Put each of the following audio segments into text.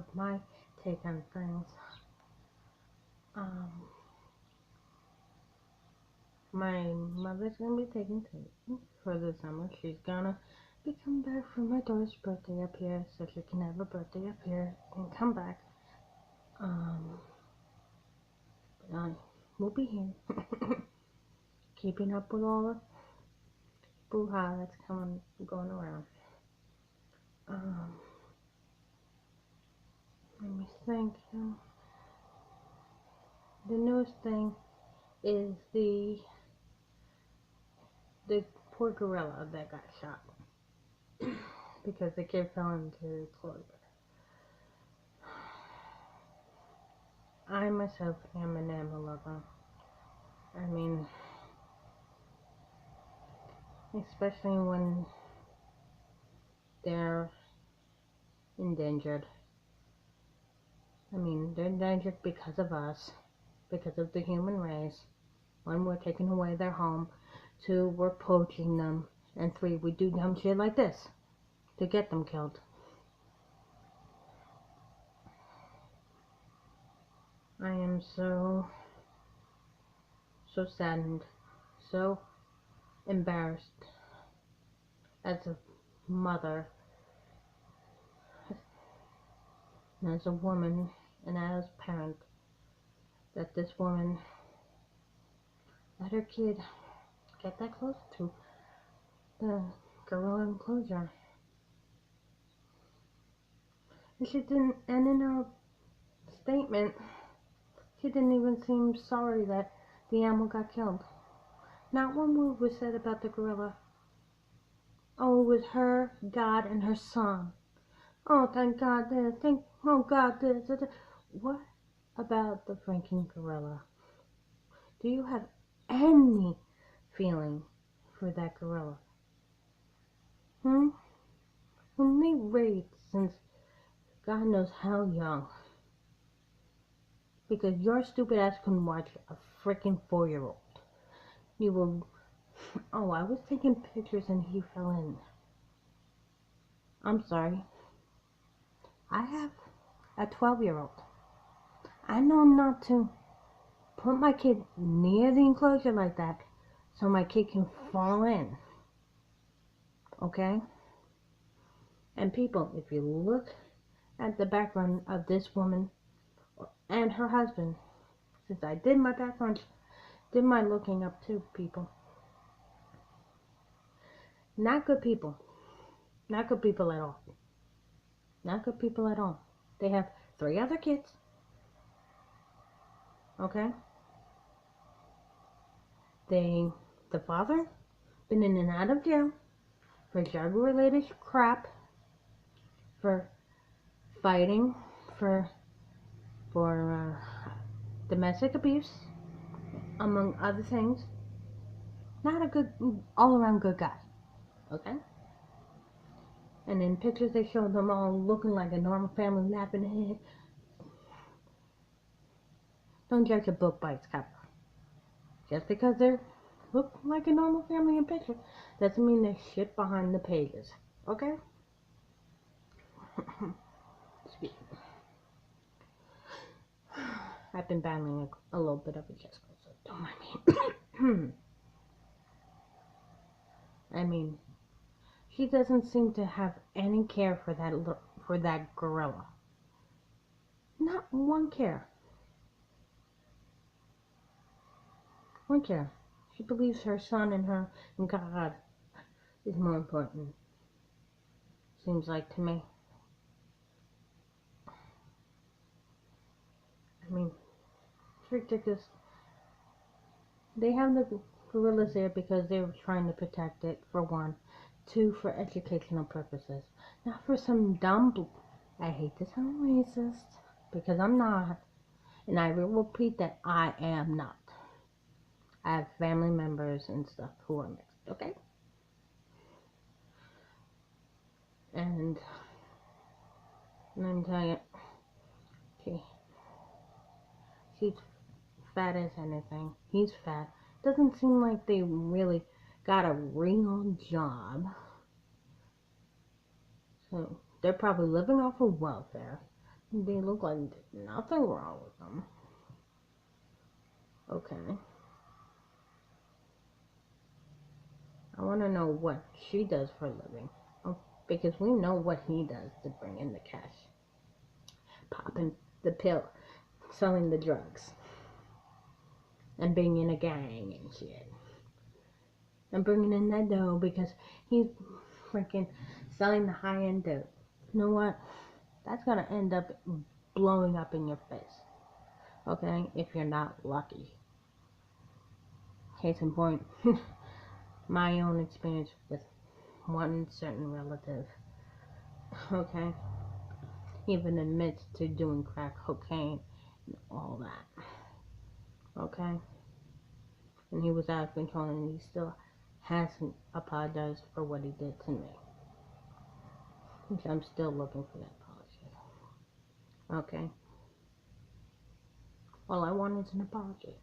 of my take on things. My mother's gonna be taking Titan for the summer. She's gonna be coming back for my daughter's birthday up here, so she can have a birthday up here and come back. I will be here, keeping up with all the boo-ha that's going around. Let me think. The newest thing is the poor gorilla that got shot because the kid fell into the closet. I myself am an animal lover. I mean, especially when they're endangered. I mean, they're endangered because of us, because of the human race. 1, we're taking away their home. 2, we're poaching them. And 3, we do dumb shit like this to get them killed. I am so saddened, so embarrassed as a mother, and as a woman, and as a parent, that this woman let her kid get that close to the gorilla enclosure. And she didn't, and in her statement, she didn't even seem sorry that the animal got killed. Not one word was said about the gorilla. Oh, it was her, God, and her son. Oh, thank God this, oh God this. What about the freaking gorilla? Do you have any feeling for that gorilla? When they raised since God knows how young, because your stupid ass couldn't watch a freaking 4-year-old. You were, oh, I was taking pictures and he fell in. I'm sorry. I have a 12-year-old. I know not to put my kid near the enclosure like that so my kid can fall in. Okay? And people, if you look at the background of this woman and her husband, since I did my background, did my looking up too, people. Not good people. Not good people at all. Not good people at all. They have 3 other kids. Okay? The father, been in and out of jail for drug-related crap, for fighting, for domestic abuse, among other things. Not a good, all-around good guy. Okay? And in pictures they show them all looking like a normal family, laughing. Don't judge a book by its cover. Just because they look like a normal family in picture doesn't mean there's shit behind the pages. Okay? Excuse me. I've been battling a little bit of a chest cold, so don't mind me. I mean, she doesn't seem to have any care for that gorilla. Not one care. One care. She believes her son and her and God is more important. Seems like to me. I mean, it's ridiculous. They have the gorillas there because they were trying to protect it, for 1. 2, for educational purposes. Not for some dumb... I hate to sound racist, because I'm not. And I will repeat that I am not. I have family members and stuff who are mixed, okay? And let me tell you, she's fat as anything. He's fat. Doesn't seem like they really got a real job. So they're probably living off of welfare. They look like there's nothing wrong with them. Okay. I want to know what she does for a living. Oh, because we know what he does to bring in the cash. Popping the pill, selling the drugs, and being in a gang and shit. And bringing in that dough because he's freaking selling the high-end dope. You know what? That's gonna end up blowing up in your face. Okay? If you're not lucky. Case in point, my own experience with one certain relative. Okay? He even admits to doing crack cocaine and all that. Okay? And he was out of control and he still hasn't apologized for what he did to me. Which I'm still looking for that apology. Okay? All I want is an apology.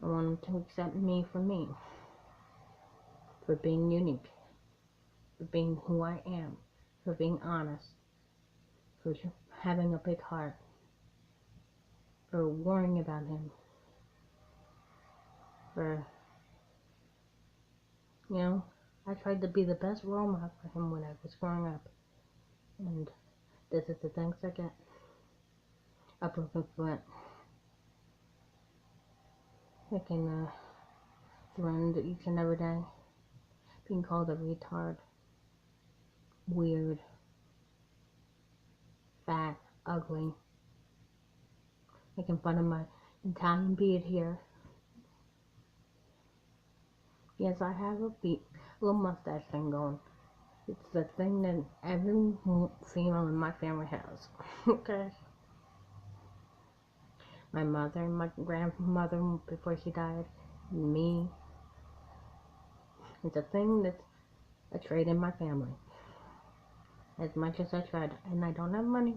I want him to accept me, for being unique, for being who I am, for being honest, for having a big heart, for worrying about him, for, I tried to be the best role model for him when I was growing up, and this is the thanks I get. A broken foot. I can threatened each and every day, being called a retard, weird, fat, ugly, making fun of my Italian beard here. Yes, I have a little mustache thing going. It's the thing that every female in my family has. Okay? My mother and my grandmother before she died, me. It's a thing that's a trait in my family. As much as I tried, and I don't have money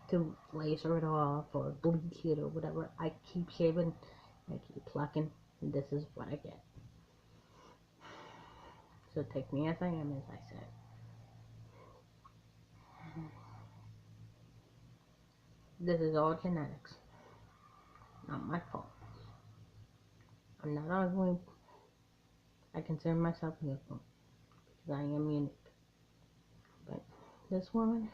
to laser it off or bleach it or whatever, I keep shaving, I keep plucking, and this is what I get. So take me as I am, as I said. This is all genetics. Not my fault. I'm not ugly. I consider myself beautiful because I am unique. But this woman,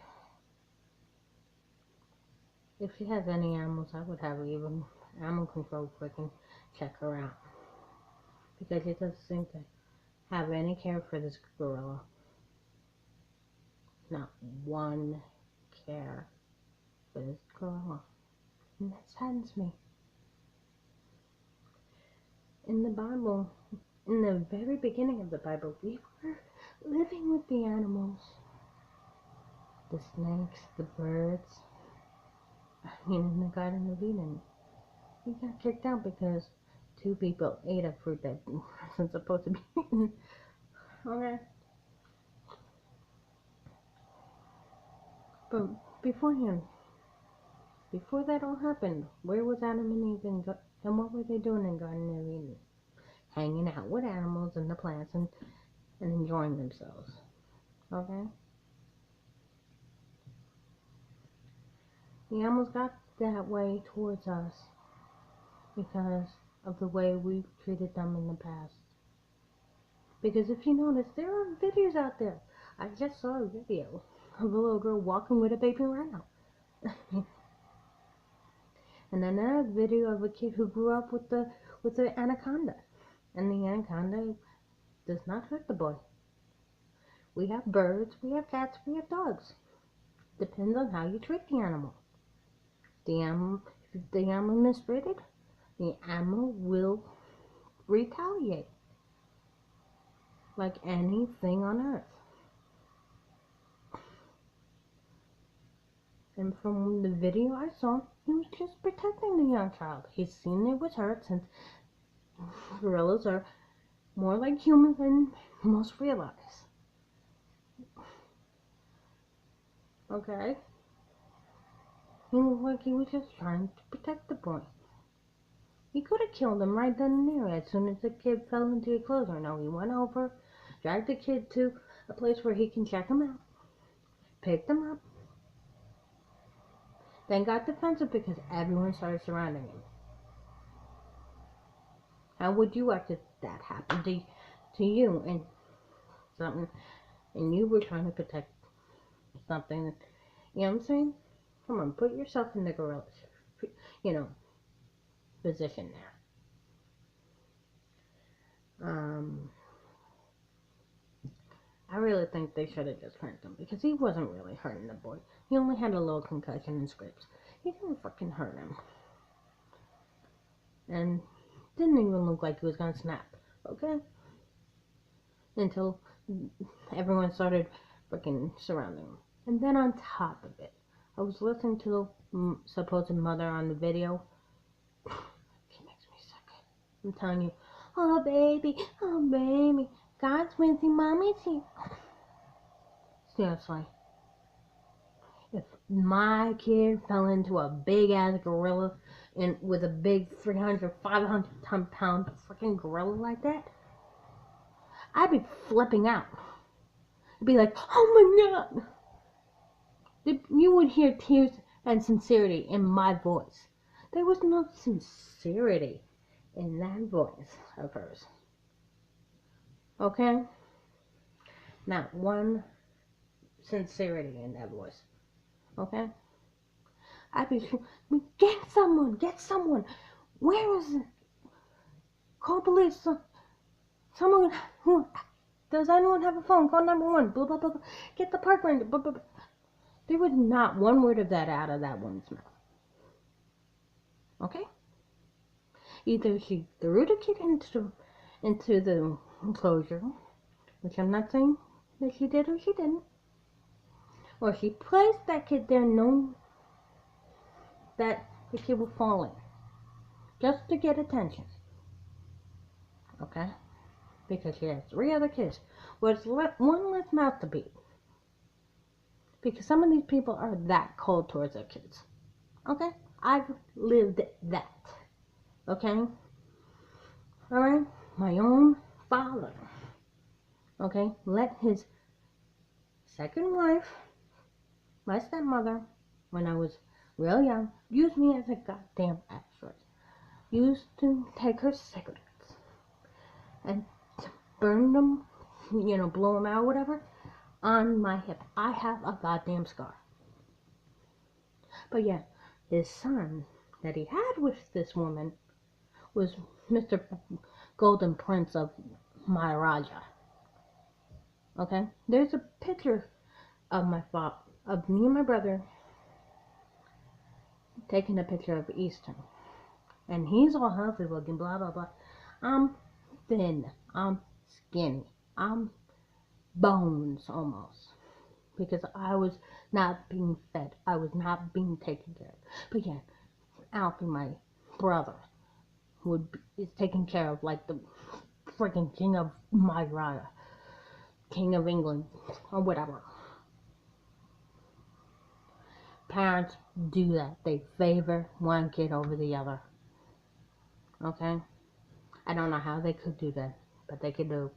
if she has any animals, I would have her even animal control freaking check her out. Because she doesn't seem to have any care for this gorilla. Not one care for this gorilla. And that saddens me. In the Bible, in the very beginning of the Bible, we were living with the animals. The snakes, the birds. In the Garden of Eden. We got kicked out because 2 people ate a fruit that wasn't supposed to be eaten. Okay. But beforehand, before that all happened, where was Adam and Eve and what were they doing in Garden of Eden? Hanging out with animals and the plants and enjoying themselves. Okay? The animals got that way towards us because of the way we've treated them in the past. Because if you notice, there are videos out there. I just saw a video of a little girl walking with a baby rhino. And then another video of a kid who grew up with the anaconda. And the anaconda does not hurt the boy. We have birds, we have cats, we have dogs. Depends on how you treat the animal. If the animal is mistreated, the animal will retaliate. Like anything on earth. And from the video I saw, he was just protecting the young child. He's seen it was hurt since gorillas are more like humans than most realize. Okay? He looked like he was just trying to protect the boy. He could have killed him right then and there as soon as the kid fell into a closer. No, he went over, dragged the kid to a place where he can check him out, picked him up, then got defensive because everyone started surrounding him. How would you act if that happened to you and something, and you were trying to protect something? You know what I'm saying? Come on, put yourself in the gorilla's, position there. I really think they should have just hurt him because he wasn't really hurting the boy. He only had a little concussion and scrapes. He didn't fucking hurt him. And didn't even look like he was gonna snap. Okay? Until everyone started freaking surrounding him. And then on top of it, I was listening to the supposed mother on the video. She makes me sick. I'm telling you, oh baby, God's with you, mommy's here. Seriously. If my kid fell into a big ass gorilla and with a big 300, 500 pound freaking gorilla like that, I'd be flipping out. I'd be like, oh my God. You would hear tears and sincerity in my voice. There was no sincerity in that voice of hers. Okay? Not one sincerity in that voice. Okay? I'd be get someone. Where is it? Call police. Someone who does anyone have a phone? Call 911. Blah blah blah. Get the park ranger. Blah blah blah. There was not one word of that out of that woman's mouth. Okay? Either she threw the kid into the enclosure, which I'm not saying that she did or she didn't, or she placed that kid there knowing that the kid was falling, just to get attention. Okay? Because she has 3 other kids. Well, it's one less mouth to beat. Because some of these people are that cold towards their kids. Okay? I've lived that. Okay? Alright? My own father. Okay? Let his second wife, my stepmother, when I was real young, use me as a goddamn actress. Used to take her cigarettes and burn them, blow them out, whatever, on my hip. I have a goddamn scar. But yeah, his son that he had with this woman was Mr. Golden Prince of Maharaja. Okay? There's a picture of of me and my brother taking a picture of Easton. And he's all healthy looking, blah, blah, blah. I'm thin. I'm skinny. I'm bones almost. Because I was not being fed. I was not being taken care of. But yeah, Alfie, my brother, is taken care of like the freaking king of Maharaja, king of England, or whatever. Parents do that. They favor one kid over the other. Okay? I don't know how they could do that, but they could do.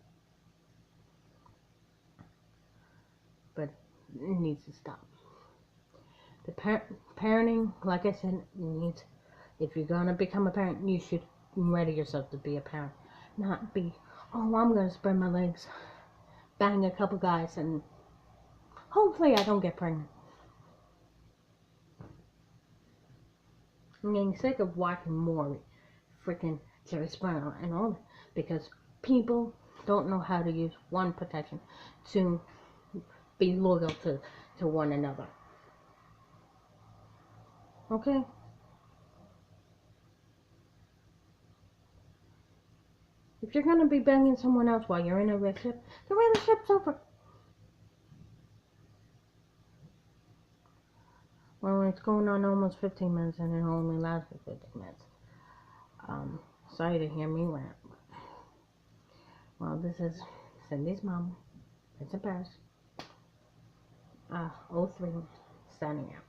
But it needs to stop. The parenting, like I said, needs. If you're gonna become a parent, you should ready yourself to be a parent, not be, oh, I'm gonna spread my legs, bang a couple guys, and hopefully I don't get pregnant. I'm getting sick of watching more freaking Jerry Springer and all that because people don't know how to use one protection to be loyal to one another. Okay? If you're gonna be banging someone else while you're in a relationship, the relationship's over. Well, it's going on almost 15 minutes and it only lasted 15 minutes. Sorry to hear me rant. Well, this is Cindy's mom. It's in Paris. 03, signing out.